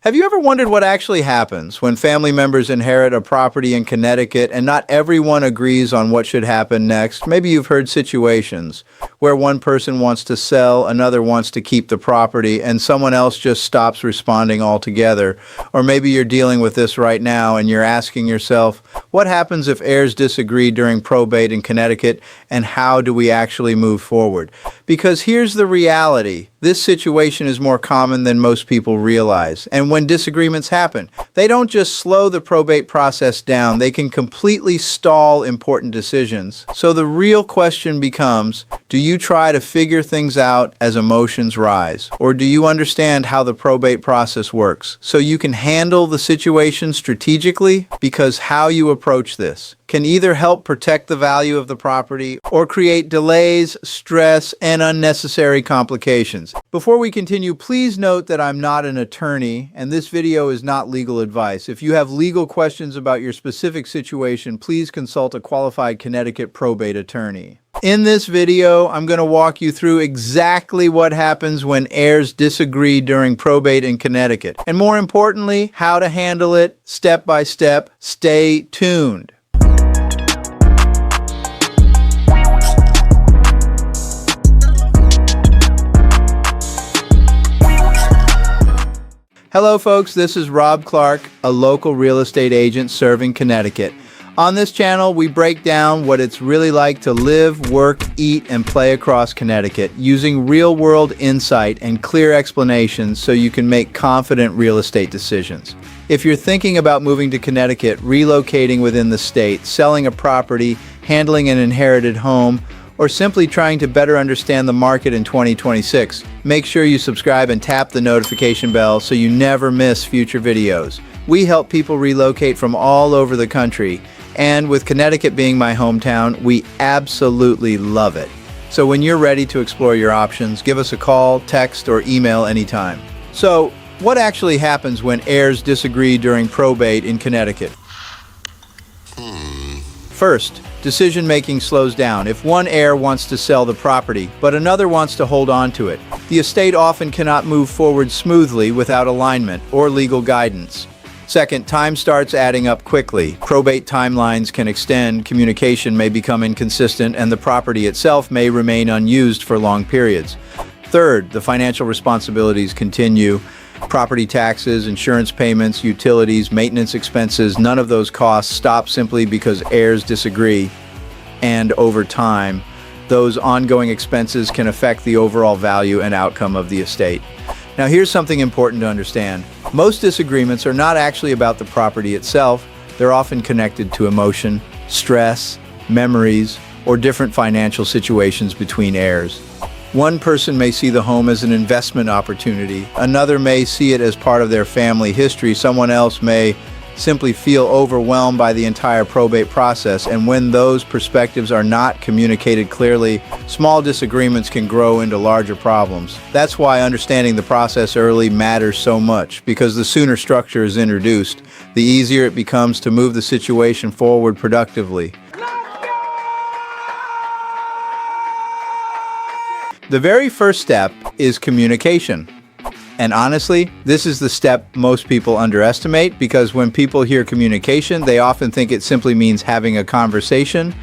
Have you ever wondered what actually happens when family members inherit a property in Connecticut and not everyone agrees on what should happen next? Maybe you've heard situations where one person wants to sell, another wants to keep the property, and someone else just stops responding altogether. Or maybe you're dealing with this right now and you're asking yourself, what happens if heirs disagree during probate in Connecticut, and how do we actually move forward? Because here's the reality. This situation is more common than most people realize. And when disagreements happen, they don't just slow the probate process down, they can completely stall important decisions. So the real question becomes, do you try to figure things out as emotions rise? Or do you understand how the probate process works so you can handle the situation strategically? Because how you approach this can either help protect the value of the property or create delays, stress, and unnecessary complications. Before we continue, please note that I'm not an attorney and this video is not legal advice. If you have legal questions about your specific situation, please consult a qualified Connecticut probate attorney. In this video, I'm going to walk you through exactly what happens when heirs disagree during probate in Connecticut, and more importantly, how to handle it step by step. Stay tuned. Hello folks, this is Rob Clark, a local real estate agent serving Connecticut. On this channel, we break down what it's really like to live, work, eat, and play across Connecticut using real-world insight and clear explanations so you can make confident real estate decisions. If you're thinking about moving to Connecticut, relocating within the state, selling a property, handling an inherited home, or simply trying to better understand the market in 2026, make sure you subscribe and tap the notification bell so you never miss future videos. We help people relocate from all over the country, and with Connecticut being my hometown, we absolutely love it. So when you're ready to explore your options, give us a call, text, or email anytime. So, what actually happens when heirs disagree during probate in Connecticut? First, decision-making slows down. If one heir wants to sell the property, but another wants to hold on to it, the estate often cannot move forward smoothly without alignment or legal guidance. Second, time starts adding up quickly. Probate timelines can extend, communication may become inconsistent, and the property itself may remain unused for long periods. Third, the financial responsibilities continue. Property taxes, insurance payments, utilities, maintenance expenses, none of those costs stop simply because heirs disagree. And over time, those ongoing expenses can affect the overall value and outcome of the estate. Now here's something important to understand. Most disagreements are not actually about the property itself. They're often connected to emotion, stress, memories, or different financial situations between heirs. One person may see the home as an investment opportunity. Another may see it as part of their family history. Someone else may simply feel overwhelmed by the entire probate process. And when those perspectives are not communicated clearly, small disagreements can grow into larger problems. That's why understanding the process early matters so much, because the sooner structure is introduced, the easier it becomes to move the situation forward productively. The very first step is communication. And honestly, this is the step most people underestimate, because when people hear communication, they often think it simply means having a conversation.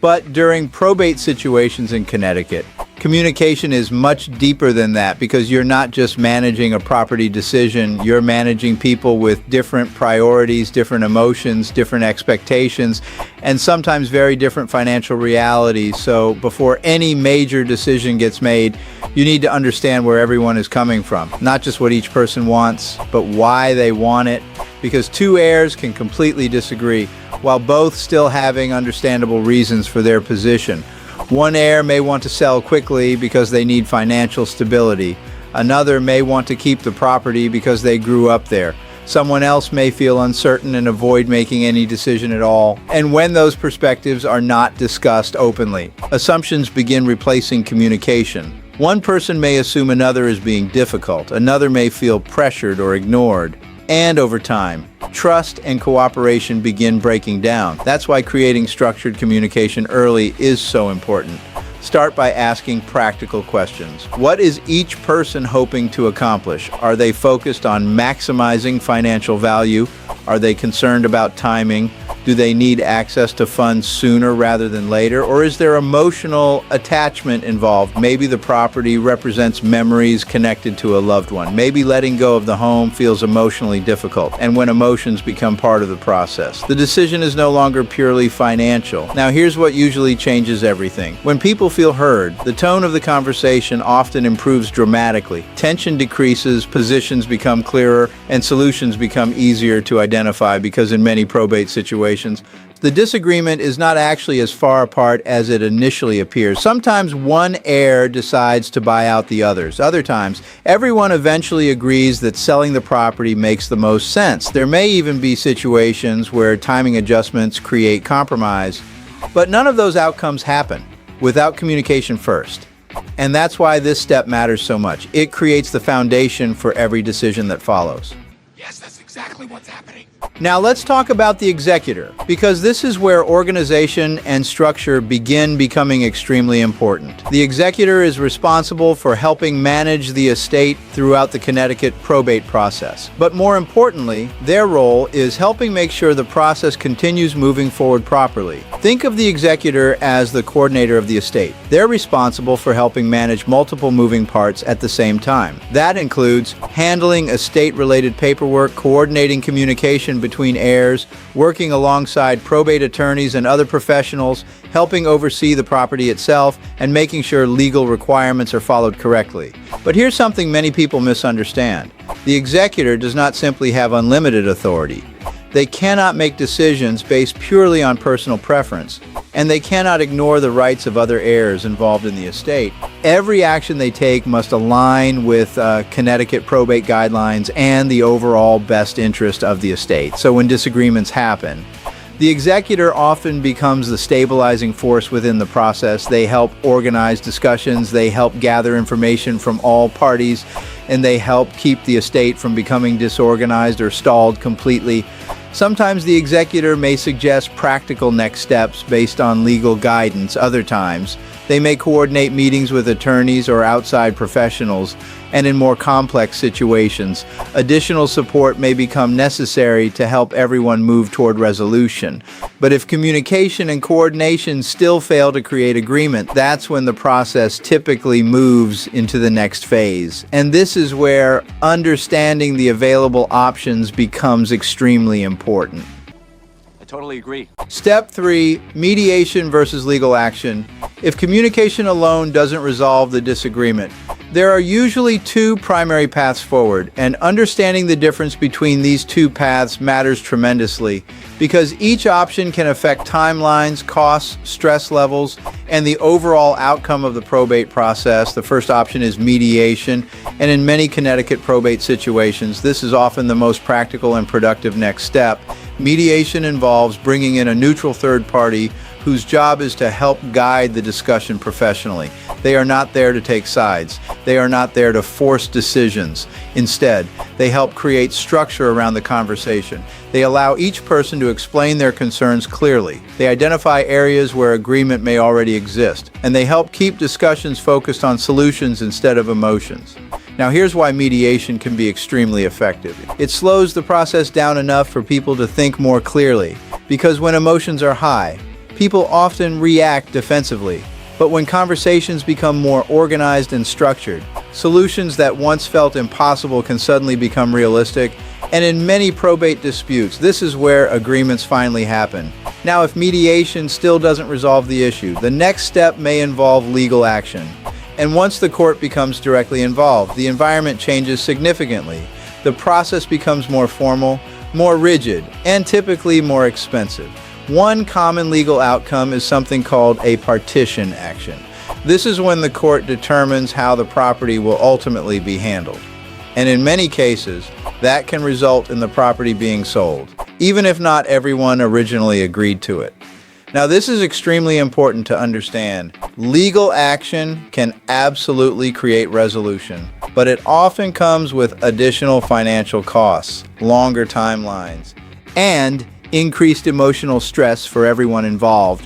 But during probate situations in Connecticut, communication is much deeper than that, because you're not just managing a property decision, you're managing people with different priorities, different emotions, different expectations, and sometimes very different financial realities. So before any major decision gets made, you need to understand where everyone is coming from. Not just what each person wants, but why they want it, because two heirs can completely disagree, while both still having understandable reasons for their position. One heir may want to sell quickly because they need financial stability. Another may want to keep the property because they grew up there. Someone else may feel uncertain and avoid making any decision at all. And when those perspectives are not discussed openly, assumptions begin replacing communication. One person may assume another is being difficult. Another may feel pressured or ignored. And over time, trust and cooperation begin breaking down. That's why creating structured communication early is so important. Start by asking practical questions. What is each person hoping to accomplish? Are they focused on maximizing financial value? Are they concerned about timing? Do they need access to funds sooner rather than later? Or is there emotional attachment involved? Maybe the property represents memories connected to a loved one. Maybe letting go of the home feels emotionally difficult. And when emotions become part of the process, the decision is no longer purely financial. Now, here's what usually changes everything. When people feel heard, the tone of the conversation often improves dramatically. Tension decreases, positions become clearer, and solutions become easier to identify because in many probate situations, the disagreement is not actually as far apart as it initially appears. Sometimes one heir decides to buy out the others. Other times, everyone eventually agrees that selling the property makes the most sense. There may even be situations where timing adjustments create compromise, but none of those outcomes happen without communication first. And that's why this step matters so much. It creates the foundation for every decision that follows. Yes, that's exactly what's happening. Now let's talk about the executor, because this is where organization and structure begin becoming extremely important. The executor is responsible for helping manage the estate throughout the Connecticut probate process. But more importantly, their role is helping make sure the process continues moving forward properly. Think of the executor as the coordinator of the estate. They're responsible for helping manage multiple moving parts at the same time. That includes handling estate-related paperwork, coordinating communication between heirs, working alongside probate attorneys and other professionals, helping oversee the property itself, and making sure legal requirements are followed correctly. But here's something many people misunderstand. The executor does not simply have unlimited authority. They cannot make decisions based purely on personal preference, and they cannot ignore the rights of other heirs involved in the estate. Every action they take must align with Connecticut probate guidelines and the overall best interest of the estate. So when disagreements happen, the executor often becomes the stabilizing force within the process. They help organize discussions, they help gather information from all parties, and they help keep the estate from becoming disorganized or stalled completely. Sometimes the executor may suggest practical next steps based on legal guidance. Other times, they may coordinate meetings with attorneys or outside professionals, and in more complex situations, additional support may become necessary to help everyone move toward resolution. But if communication and coordination still fail to create agreement, that's when the process typically moves into the next phase. And this is where understanding the available options becomes extremely important. I totally agree. Step 3, mediation versus legal action. If communication alone doesn't resolve the disagreement, there are usually two primary paths forward, and understanding the difference between these two paths matters tremendously because each option can affect timelines, costs, stress levels, and the overall outcome of the probate process. The first option is mediation, and in many Connecticut probate situations, this is often the most practical and productive next step. Mediation involves bringing in a neutral third party whose job is to help guide the discussion professionally. They are not there to take sides. They are not there to force decisions. Instead, they help create structure around the conversation. They allow each person to explain their concerns clearly. They identify areas where agreement may already exist, and they help keep discussions focused on solutions instead of emotions. Now, here's why mediation can be extremely effective. It slows the process down enough for people to think more clearly, because when emotions are high, people often react defensively. But when conversations become more organized and structured, solutions that once felt impossible can suddenly become realistic. And in many probate disputes, this is where agreements finally happen. Now, if mediation still doesn't resolve the issue, the next step may involve legal action. And once the court becomes directly involved, the environment changes significantly. The process becomes more formal, more rigid, and typically more expensive. One common legal outcome is something called a partition action. This is when the court determines how the property will ultimately be handled. And in many cases, that can result in the property being sold, even if not everyone originally agreed to it. Now, this is extremely important to understand. Legal action can absolutely create resolution, but it often comes with additional financial costs, longer timelines, and increased emotional stress for everyone involved.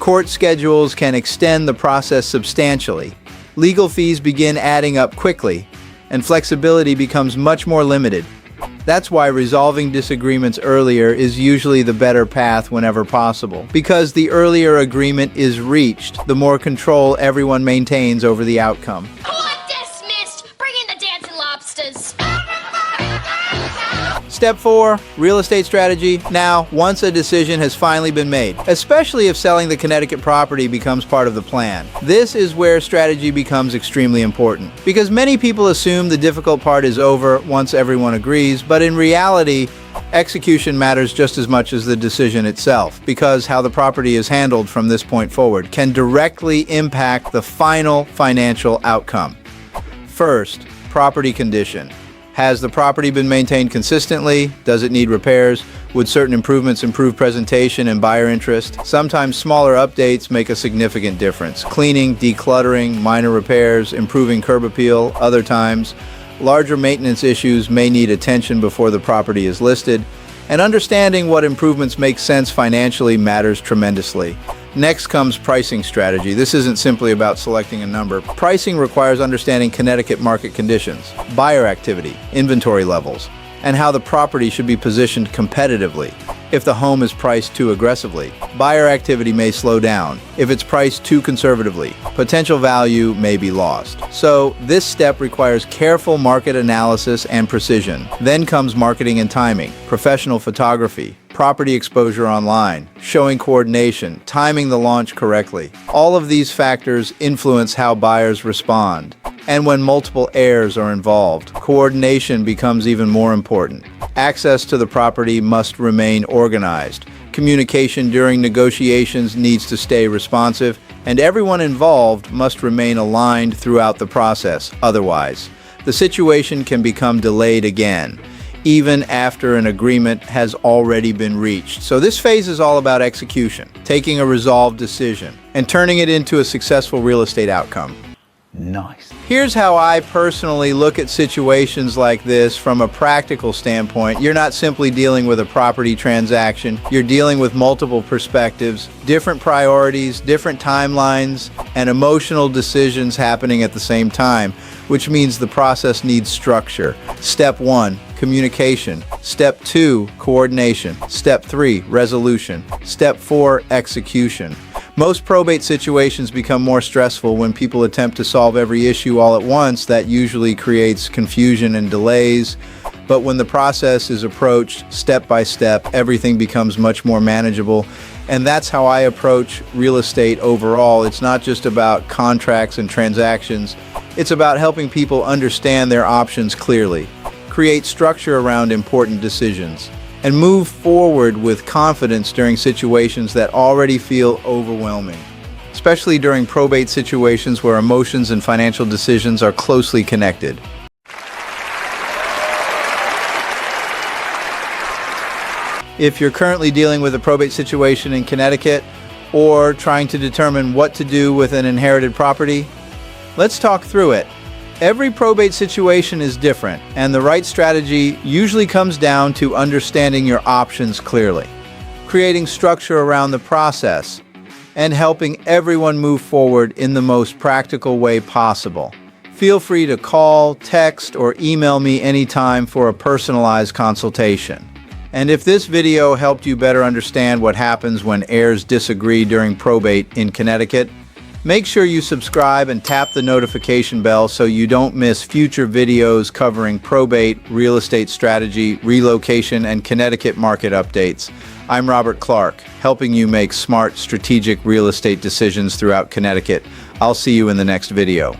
Court schedules can extend the process substantially. Legal fees begin adding up quickly, and flexibility becomes much more limited. That's why resolving disagreements earlier is usually the better path whenever possible. Because the earlier agreement is reached, the more control everyone maintains over the outcome. Court dismissed! Bring in the dancing lobsters! Step 4, real estate strategy. Now, once a decision has finally been made, especially if selling the Connecticut property becomes part of the plan, this is where strategy becomes extremely important. Because many people assume the difficult part is over once everyone agrees, but in reality, execution matters just as much as the decision itself, because how the property is handled from this point forward can directly impact the final financial outcome. First, property condition. Has the property been maintained consistently? Does it need repairs? Would certain improvements improve presentation and buyer interest? Sometimes smaller updates make a significant difference. Cleaning, decluttering, minor repairs, improving curb appeal. Other times, larger maintenance issues may need attention before the property is listed. And understanding what improvements make sense financially matters tremendously. Next comes pricing strategy. This isn't simply about selecting a number. Pricing requires understanding Connecticut market conditions, buyer activity, inventory levels, and how the property should be positioned competitively. If the home is priced too aggressively, buyer activity may slow down. If it's priced too conservatively, potential value may be lost. So, this step requires careful market analysis and precision. Then comes marketing and timing, professional photography, property exposure online, showing coordination, timing the launch correctly. All of these factors influence how buyers respond. And when multiple heirs are involved, coordination becomes even more important. Access to the property must remain organized. Communication during negotiations needs to stay responsive, and everyone involved must remain aligned throughout the process. Otherwise, the situation can become delayed again, even after an agreement has already been reached. So this phase is all about execution, taking a resolved decision, and turning it into a successful real estate outcome. Nice. Here's how I personally look at situations like this from a practical standpoint. You're not simply dealing with a property transaction. You're dealing with multiple perspectives, different priorities, different timelines, and emotional decisions happening at the same time, which means the process needs structure. Step 1, communication. Step 2, coordination. Step 3, resolution. Step 4, execution. Most probate situations become more stressful when people attempt to solve every issue all at once. That usually creates confusion and delays. But when the process is approached step by step, everything becomes much more manageable. And that's how I approach real estate overall. It's not just about contracts and transactions. It's about helping people understand their options clearly, create structure around important decisions, and move forward with confidence during situations that already feel overwhelming, especially during probate situations where emotions and financial decisions are closely connected. If you're currently dealing with a probate situation in Connecticut or trying to determine what to do with an inherited property, let's talk through it. Every probate situation is different, and the right strategy usually comes down to understanding your options clearly, creating structure around the process, and helping everyone move forward in the most practical way possible. Feel free to call, text, or email me anytime for a personalized consultation. And if this video helped you better understand what happens when heirs disagree during probate in Connecticut, make sure you subscribe and tap the notification bell so you don't miss future videos covering probate, real estate strategy, relocation, and Connecticut market updates. I'm Robert Clark, helping you make smart, strategic real estate decisions throughout Connecticut. I'll see you in the next video.